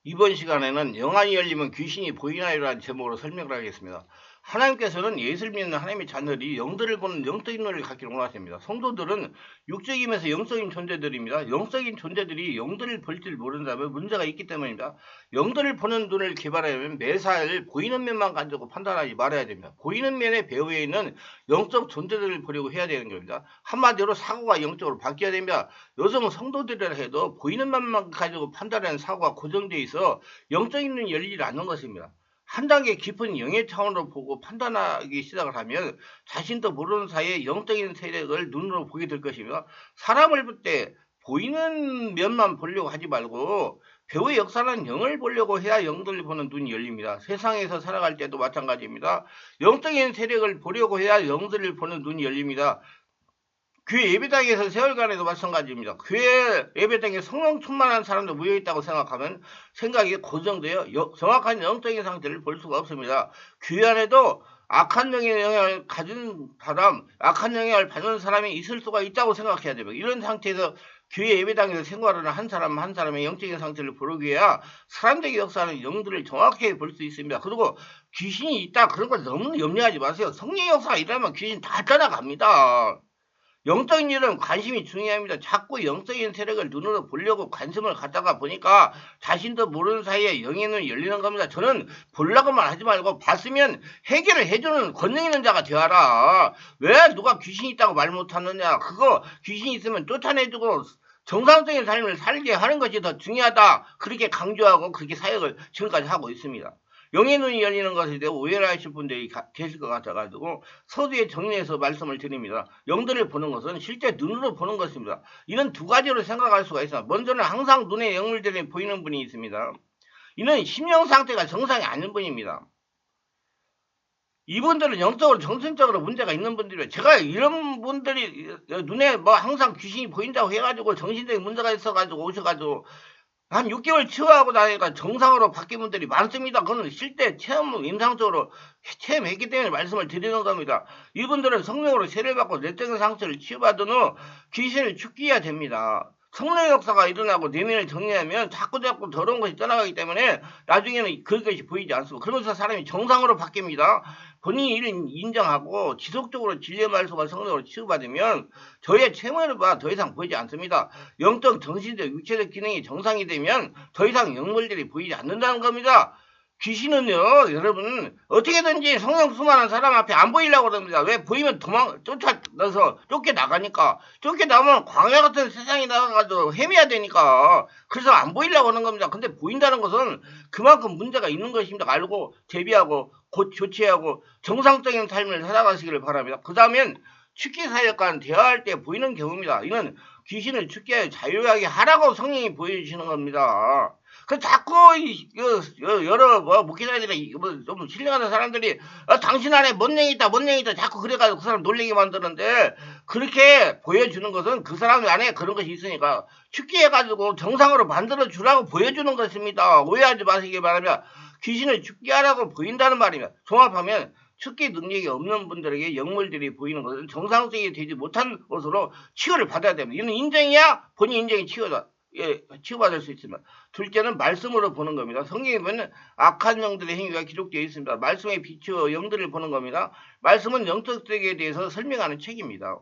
이번 시간에는 영안이 열리면 귀신이 보이나요라는 제목으로 설명을 하겠습니다. 하나님께서는 예수를 믿는 하나님의 자녀들이 영들을 보는 영적인 눈을 갖기를 원하십니다. 성도들은 육적이면서 영적인 존재들입니다. 영적인 존재들이 영들을 볼 줄 모른다면 문제가 있기 때문입니다. 영들을 보는 눈을 개발하려면 매사를 보이는 면만 가지고 판단하지 말아야 됩니다. 보이는 면의 배후에 있는 영적 존재들을 보려고 해야 되는 겁니다. 한마디로 사고가 영적으로 바뀌어야 됩니다. 요즘 성도들이라 해도 보이는 면만 가지고 판단하는 사고가 고정되어 있어 영적인 눈이 열리지 않는 것입니다. 한 단계 깊은 영의 차원으로 보고 판단하기 시작을 하면 자신도 모르는 사이에 영적인 세력을 눈으로 보게 될 것이며, 사람을 볼 때 보이는 면만 보려고 하지 말고 배우의 역사는 영을 보려고 해야 영들을 보는 눈이 열립니다. 세상에서 살아갈 때도 마찬가지입니다. 영적인 세력을 보려고 해야 영들을 보는 눈이 열립니다. 교회 예배당에서 세월간에도 마찬가지입니다. 교회 예배당에 성령 충만한 사람도 모여있다고 생각하면 생각이 고정되어 정확한 영적인 상태를 볼 수가 없습니다. 교회 안에도 악한 영의 영향을 가진 사람, 악한 영향을 받는 사람이 있을 수가 있다고 생각해야 됩니다. 이런 상태에서 교회 예배당에서 생활하는 한 사람 한 사람의 영적인 상태를 보기 위해야 사람들의 역사는 영들을 정확하게 볼 수 있습니다. 그리고 귀신이 있다 그런 걸 너무 염려하지 마세요. 성령의 역사가 일어나면 귀신 다 떠나갑니다. 영적인 일은 관심이 중요합니다. 자꾸 영적인 세력을 눈으로 보려고 관심을 갖다가 보니까 자신도 모르는 사이에 영의 눈이 열리는 겁니다. 저는 보려고만 하지 말고 봤으면 해결을 해주는 권능 있는 자가 되어라. 왜 누가 귀신이 있다고 말 못하느냐. 그거 귀신이 있으면 쫓아내주고 정상적인 삶을 살게 하는 것이 더 중요하다. 그렇게 강조하고 그렇게 사역을 지금까지 하고 있습니다. 영의 눈이 열리는 것에 대해 오해를 하실 분들이 계실 것 같아가지고 서두에 정리해서 말씀을 드립니다. 영들을 보는 것은 실제 눈으로 보는 것입니다. 이런 두 가지로 생각할 수가 있습니다. 먼저는 항상 눈에 영물들이 보이는 분이 있습니다. 이는 심령 상태가 정상이 아닌 분입니다. 이분들은 영적으로 정신적으로 문제가 있는 분들이에요. 제가 이런 분들이 눈에 뭐 항상 귀신이 보인다고 해가지고 정신적인 문제가 있어가지고 오셔가지고 한 6개월 치료하고 나니까 정상으로 바뀐 분들이 많습니다. 그건 실제 체험, 임상적으로 체험했기 때문에 말씀을 드리는 겁니다. 이분들은 성령으로 세례를 받고 내적인 상처를 치유받은 후 귀신을 죽여야 됩니다. 성령의 역사가 일어나고 내면을 정리하면 자꾸 더러운 것이 떠나가기 때문에 나중에는 그것이 보이지 않습니다. 그러면서 사람이 정상으로 바뀝니다. 본인이 이를 인정하고 지속적으로 진리의 말씀과 성령으로 치유받으면 저의 체면을 봐 더 이상 보이지 않습니다. 영적, 정신적, 육체적 기능이 정상이 되면 더 이상 영물들이 보이지 않는다는 겁니다. 귀신은요, 여러분, 어떻게든지 성령 수많은 사람 앞에 안 보이려고 그럽니다. 왜? 보이면 쫓아나서 쫓겨나가니까. 쫓겨나면 광야 같은 세상에 나가가지고 헤매야 되니까. 그래서 안 보이려고 하는 겁니다. 근데 보인다는 것은 그만큼 문제가 있는 것입니다. 알고, 대비하고, 곧 조치하고, 정상적인 삶을 살아가시기를 바랍니다. 그 다음엔 축기사역과는 대화할 때 보이는 경우입니다. 이는 귀신을 축기하여 자유하게 하라고 성령이 보여주시는 겁니다. 그 자꾸 여러 목회자들이 좀 신뢰하는 사람들이 당신 안에 뭔 영이 있다 자꾸 그래가지고 그 사람 놀리게 만드는데, 그렇게 보여주는 것은 그 사람 안에 그런 것이 있으니까 축기해가지고 정상으로 만들어 주라고 보여주는 것입니다. 오해하지 마시기 바랍니다. 귀신을 축기하라고 보인다는 말입니다. 종합하면 축기 능력이 없는 분들에게 영물들이 보이는 것은 정상적이 되지 못한 것으로 치유를 받아야 됩니다. 이는 인정이야 본인 인정이 치유다. 예, 치유받을 수 있지만, 둘째는 말씀으로 보는 겁니다. 성경에 보면 악한 영들의 행위가 기록되어 있습니다. 말씀에 비추어 영들을 보는 겁니다. 말씀은 영적 세계에 대해서 설명하는 책입니다.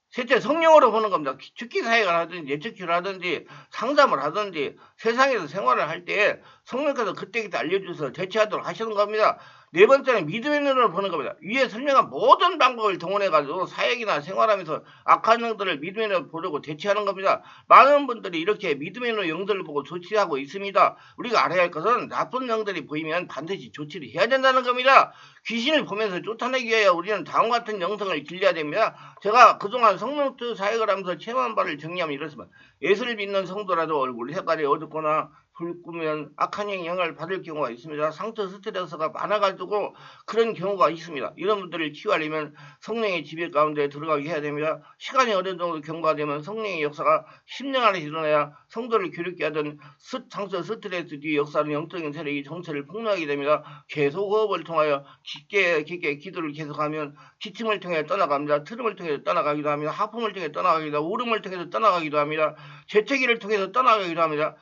셋째, 성령으로 보는 겁니다. 죽기 사역을 하든지 예측치를 하든지 상담을 하든지 세상에서 생활을 할 때 성령께서 그때그때 알려주셔서 대처하도록 하시는 겁니다. 네 번째는 믿음의 눈으로 보는 겁니다. 위에 설명한 모든 방법을 동원해가지고 사역이나 생활하면서 악한 영들을 믿음의 눈으로 보려고 대처하는 겁니다. 많은 분들이 이렇게 믿음의 눈으로 영들을 보고 조치하고 있습니다. 우리가 알아야 할 것은 나쁜 영들이 보이면 반드시 조치를 해야 된다는 겁니다. 귀신을 보면서 쫓아내기 위하여 우리는 다음 같은 영성을 길러야 됩니다. 제가 그동안 성령투 사역을 하면서 체험한 바를 정리하면 이렇습니다. 예수를 믿는 성도라도 얼굴 색깔이 어둡거나 붉으면 악한 영향을 받을 경우가 있습니다. 상처 스트레스가 많아가지고 그런 경우가 있습니다. 이런 분들을 치유하려면 성령의 지배 가운데 들어가게 해야 됩니다. 시간이 어느 정도 경과되면 성령의 역사가 10년 안에 일어나야 성도를 교육케 하던 상처 스트레스 뒤 역사는 영적인 세력이 정체를 폭로하게 됩니다. 계속 호흡을 통하여 깊게 기도를 계속하면 기침을 통해 떠나갑니다. 트름을 통해서 떠나가기도 합니다. 하품을 통해 떠나가기도 하고 울음을 통해서 떠나가기도 합니다. 재채기를 통해서 떠나가기도 합니다.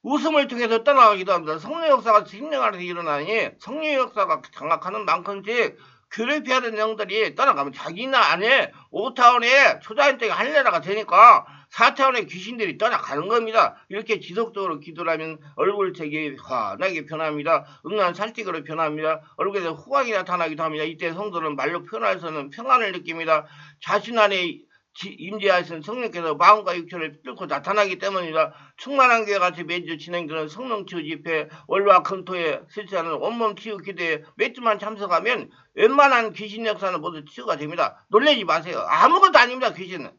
웃음을 통해서 떠나가기도 합니다. 성령 역사가 진행 안에서 일어나니 성령 역사가 장악하는 만큼씩 괴롭혀야 되는 영들이 떠나가면 자기나 안에 5타원의 초자연적인 할례라가 되니까 4타원의 귀신들이 떠나가는 겁니다. 이렇게 지속적으로 기도를 하면 얼굴색이 환하게 변합니다. 응한 살직으로 변합니다. 얼굴에서 후광이 나타나기도 합니다. 이때 성도는 말로 표현해서는 평안을 느낍니다. 자신 안에 임재하신 성령께서 마음과 육체를 뚫고 나타나기 때문이다. 충만한 교회 같이 매주 진행되는 성령 치유 집회 월화 금토에 실시하는 온몸 치유 기도에 몇 주만 참석하면 웬만한 귀신 역사는 모두 치유가 됩니다. 놀라지 마세요. 아무것도 아닙니다. 귀신은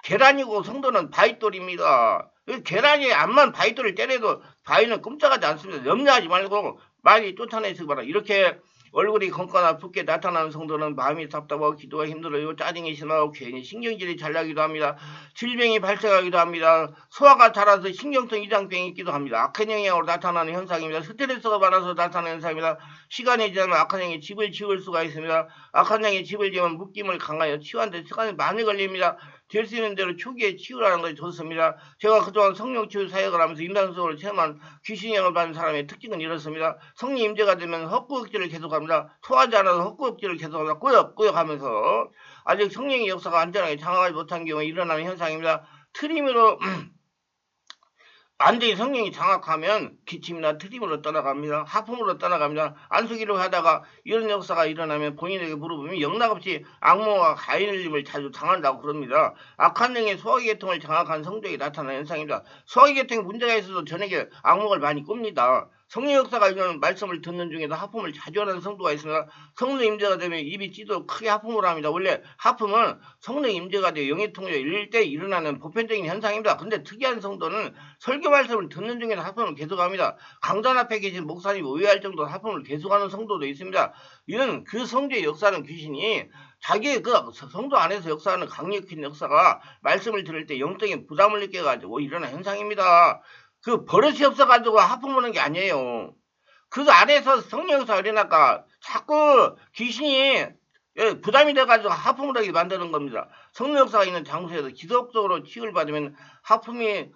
계란이고 성도는 바위돌입니다. 계란이 암만 바위돌을 때려도 바위는 끔찍하지 않습니다. 염려하지 말고 많이 쫓아내시기 바랍니다. 이렇게 얼굴이 검거나 붓게 나타나는 성도는 마음이 답답하고 기도가 힘들어요. 짜증이 심하고 괜히 신경질이 잘 나기도 합니다. 질병이 발생하기도 합니다. 소화가 자라서 신경성 이장병이 있기도 합니다. 악한 영향으로 나타나는 현상입니다. 스트레스가 많아서 나타나는 현상입니다. 시간이 지나면 악한 영이 집을 지울 수가 있습니다. 악한 영이 집을 지으면 묶임을 강하여 치유하는데 시간이 많이 걸립니다. 될 수 있는 대로 초기에 치유라는 것이 좋습니다. 제가 그동안 성령 치유 사역을 하면서 인간성으로 체험한 귀신영을 받는 사람의 특징은 이렇습니다. 성령 임재가 되면 헛구역질을 계속합니다. 토하지 않아서 헛구역질을 계속합니다. 꾸역꾸역 하면서 아직 성령의 역사가 안전하게 장악하지 못한 경우에 일어나는 현상입니다. 트림으로 완전히 성령이 장악하면 기침이나 트림으로 떠나갑니다. 하품으로 떠나갑니다. 안수기로 하다가 이런 역사가 일어나면 본인에게 물어보면 영락없이 악몽과 가인을림을 자주 당한다고 그럽니다. 악한 영의 소화기계통을 장악한 성도에게 나타나는 현상입니다. 소화기계통에 문제가 있어도 저녁에 악몽을 많이 꿉니다. 성령 역사가 이런 말씀을 듣는 중에도 하품을 자주 하는 성도가 있습니다. 성령 임재가 되면 입이 찌도 크게 하품을 합니다. 원래 하품은 성령 임재가 되어 영의 통로 일일 때 일어나는 보편적인 현상입니다. 근데 특이한 성도는 설교 말씀을 듣는 중에도 하품을 계속합니다. 강단 앞에 계신 목사님 오해할 정도로 하품을 계속하는 성도도 있습니다. 이런 그 성도의 역사는 귀신이 자기의 그 성도 안에서 역사하는 강력한 역사가 말씀을 들을 때 영적인 부담을 느껴가지고 일어나는 현상입니다. 그 버릇이 없어가지고 하품하는 게 아니에요. 그 안에서 성령에서 일어나까 자꾸 귀신이 부담이 돼가지고 하품을 하게 만드는 겁니다. 성령 역사가 있는 장소에서 지속적으로 치유를 받으면 하품이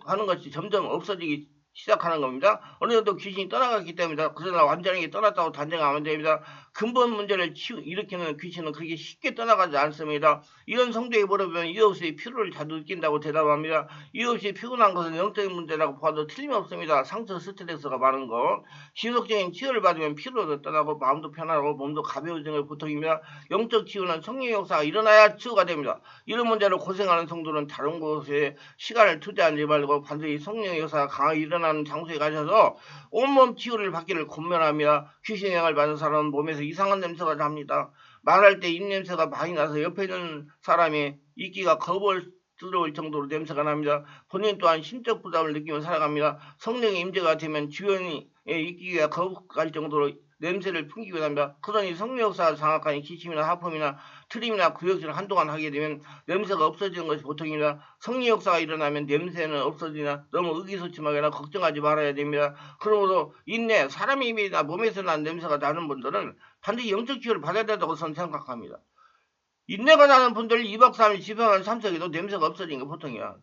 하는 것이 점점 없어지기 시작하는 겁니다. 어느 정도 귀신이 떠나갔기 때문이다. 그러나 완전하게 떠났다고 단정하면 안 됩니다. 근본 문제를 일으키는 귀신은 그렇게 쉽게 떠나가지 않습니다. 이런 성도에게 물어보면 이유 없이 피로를 자주 느낀다고 대답합니다. 이유 없이 피곤한 것은 영적인 문제라고 봐도 틀림없습니다. 상처 스트레스가 많은 것. 지속적인 치유를 받으면 피로도 떠나고 마음도 편하고 몸도 가벼워지는 게 보통입니다. 영적 치유는 성령의 역사가 일어나야 치유가 됩니다. 이런 문제로 고생하는 성도는 다른 곳에 시간을 투자하지 말고 반드시 성령의 역사가 강하게 일어나는 장소에 가셔서 온몸 치유를 받기를 권면합니다. 귀신의 영을 받은 사람은 몸에서 이상한 냄새가 납니다. 말할 때 입냄새가 많이 나서 옆에 있는 사람이 이끼가 거부스러울 정도로 냄새가 납니다. 본인 또한 심적 부담을 느끼며 살아갑니다. 성령의 임재가 되면 주변의 이끼가 거부갈 정도로 냄새를 풍기고 합니다. 그러니 성령 역사가 장악하니 기침이나 하품이나 트림이나 구역질을 한동안 하게 되면 냄새가 없어지는 것이 보통입니다. 성령 역사가 일어나면 냄새는 없어지나 너무 의기소침하거나 걱정하지 말아야 됩니다. 그러므로 인내, 사람의 입이나 몸에서 난 냄새가 나는 분들은 반드시 영적 치유를 받아야 된다고 저는 생각합니다. 인내가 나는 분들 2박 3일 집회만 참석해도 냄새가 없어지는 게 보통이야.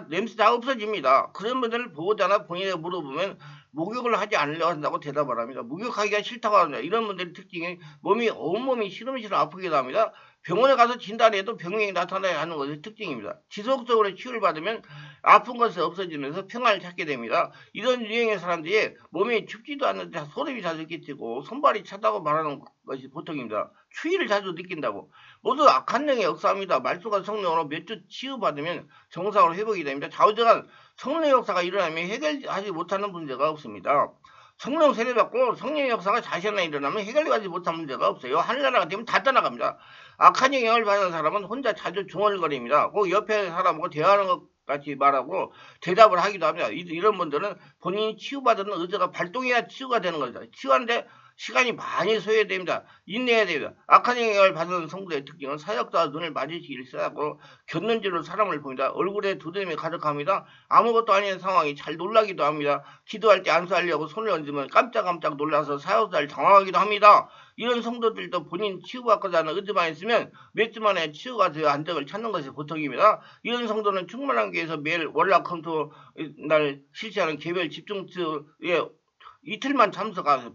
냄새 다 없어집니다. 그런 분들을 보호자나 본인에게 물어보면 목욕을 하지 않으려고 한다고 대답을 합니다. 목욕하기가 싫다고 합니다. 이런 분들의 특징이 온몸이 시름시름 아프기도 합니다. 병원에 가서 진단해도 병명이 나타나야 하는 것이 특징입니다. 지속적으로 치유를 받으면 아픈 것이 없어지면서 평안을 찾게 됩니다. 이런 유형의 사람들이 몸이 춥지도 않는데 소름이 자주 끼치고 손발이 차다고 말하는 것이 보통입니다. 추위를 자주 느낀다고. 모두 악한 영의 역사입니다. 말소가 성령으로 몇 주 치유받으면 정상으로 회복이 됩니다. 좌우지간 성령 역사가 일어나면 해결하지 못하는 문제가 없습니다. 성령 세례받고 성령의 역사가 자신에 일어나면 해결하지 못한 문제가 없어요. 하늘나라가 되면 다 떠나갑니다. 악한 영향을 받는 사람은 혼자 자주 중얼거립니다. 꼭 옆에 사람하고 대화하는 것 같이 말하고 대답을 하기도 합니다. 이런 분들은 본인이 치유받는 의지가 발동해야 치유가 되는 거죠. 치유하는데 시간이 많이 소요됩니다. 인내해야 됩니다. 악한 영향을 받는 성도의 특징은 사역자와 눈을 마주치기 싫어하고 곁눈질로 사람을 봅니다. 얼굴에 두드림이 가득합니다. 아무것도 아닌 상황이 잘 놀라기도 합니다. 기도할 때 안수하려고 손을 얹으면 깜짝깜짝 놀라서 사역자를 당황하기도 합니다. 이런 성도들도 본인 치유받고자 하는 의지만 있으면 몇 주 만에 치유가 되어 안정을 찾는 것이 보통입니다. 이런 성도는 충만한 교회에서 매일 월화금토 날 실시하는 개별 집중치유에 이틀만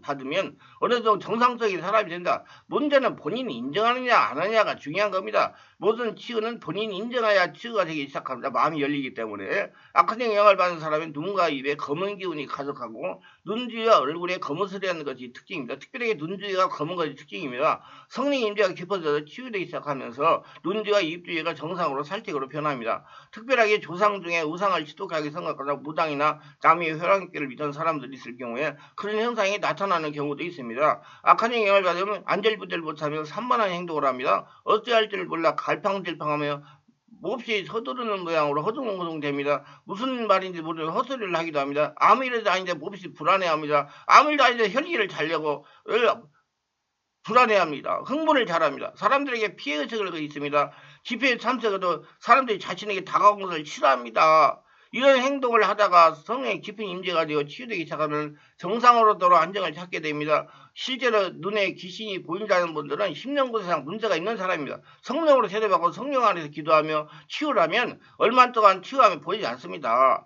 받으면 어느 정도 정상적인 사람이 된다. 문제는 본인이 인정하느냐 안 하느냐가 중요한 겁니다. 모든 치유는 본인이 인정해야 치유가 되기 시작합니다. 마음이 열리기 때문에. 악한 영향을 받는 사람은 누군가 입에 검은 기운이 가득하고 눈주위와 얼굴에 거무스레하는 것이 특징입니다. 특별하게 눈주위가 검은 것이 특징입니다. 성령 임재가 깊어져서 치유되기 시작하면서 눈주위와 입주위가 정상으로 살색으로 변합니다. 특별하게 조상 중에 우상을 지독하게 생각하다 무당이나 남의 혈안기를 믿던 사람들이 있을 경우에 그런 현상이 나타나는 경우도 있습니다. 악한 영향을 받으면 안절부절 못하며 산만한 행동을 합니다. 어찌할 줄 몰라 갈팡질팡하며 몹시 서두르는 모양으로 허둥허둥 됩니다. 무슨 말인지 모르는 헛소리를 하기도 합니다. 아무 일도 아닌데 몹시 불안해합니다. 아무 일도 아닌데 혈기를 잘려고 불안해합니다. 흥분을 잘합니다. 사람들에게 피해의식을 있습니다. 집회에 참석해도 사람들이 자신에게 다가온 것을 싫어합니다. 이런 행동을 하다가 성령의 깊은 임재가 되어 치유되기 시작하면 정상으로 돌아 안정을 찾게 됩니다. 실제로 눈에 귀신이 보인다는 분들은 10년 이상 문제가 있는 사람입니다. 성령으로 세례받고 성령 안에서 기도하며 치유를 하면 얼마 동안 치유하면 보이지 않습니다.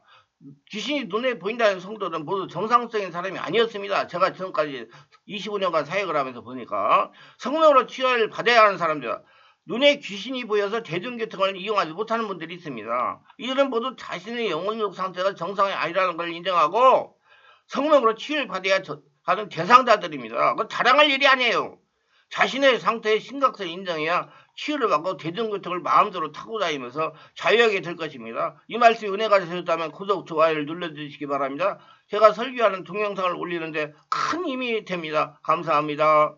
귀신이 눈에 보인다는 성도는 모두 정상적인 사람이 아니었습니다. 제가 지금까지 25년간 사역을 하면서 보니까 성령으로 치유를 받아야 하는 사람들, 눈에 귀신이 보여서 대중교통을 이용하지 못하는 분들이 있습니다. 이들은 모두 자신의 영혼력 상태가 정상이 아니라는 걸 인정하고 성령으로 치유를 받아야 하는 대상자들입니다. 그건 자랑할 일이 아니에요. 자신의 상태의 심각성을 인정해야 치유를 받고 대중교통을 마음대로 타고 다니면서 자유하게 될 것입니다. 이 말씀이 은혜가 되셨다면 구독, 좋아요를 눌러주시기 바랍니다. 제가 설교하는 동영상을 올리는데 큰 힘이 됩니다. 감사합니다.